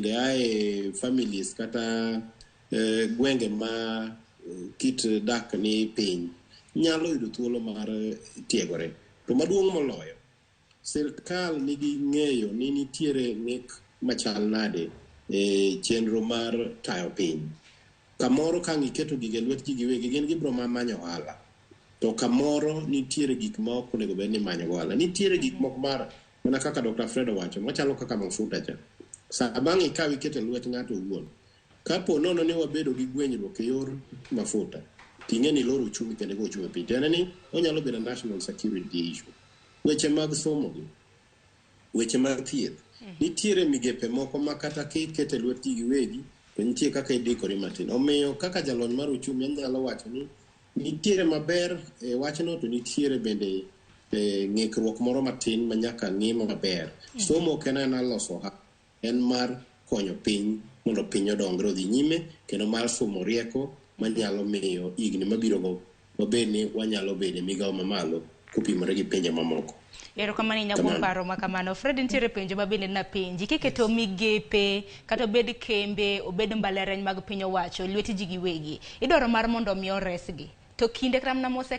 bende ae families kata gwenge ma kit dak ni piny nyalo yudo thuolo mar tiegore. To maduong' moloyo, sirkal nigi ng'eyo ni nitiere ng'ik machal nade chenro mar tayo piny. Kamoro ka iketo gige lwet ji giwegi gin gibro manyo ohala. To kamoro nitiere gik ma ok onego bed ni manyo ohala. Nitiere gik moko mana kaka Dr. Fred wacho, machalo kaka mafuta cha. Sa bang' ikaw iketo lwet ng'ato owuon. Kapo nono ni wabedo gi gwenyruok e yor mafuta, ting'e ni loro uchumi kendo go uchumi piny. Tena ni onyalo bedo national security issue. Weche mag somo gi, weche mag thieth. Nitiere migepe moko ma kata kiketo lwet ji giwegi, to nitie kaka idikori matin. Omiyo kaka jalony mar uchumi anyalo wacho ni nitiere maber wachno, to nitiere bende ng'ikruok moro matin ma nyaka ng'i maber. Somo kena loso en mar konyo piny mondo piny odongre odhi nyime, kendo mar somo rieko manyalo miyo igni mabiro go mabed ni wanyalo bedo migawo mamalo kopimore gi pinje mamoko. Erokamano nyabuo paro makamano. Fred, nitiere penjo mabende na penji, kiketo migepe kata obed kembe obed mbalariany mag piny owacho lwet ji giwegi, idwaro mar mondo mi oresgi, to kinde kramna mose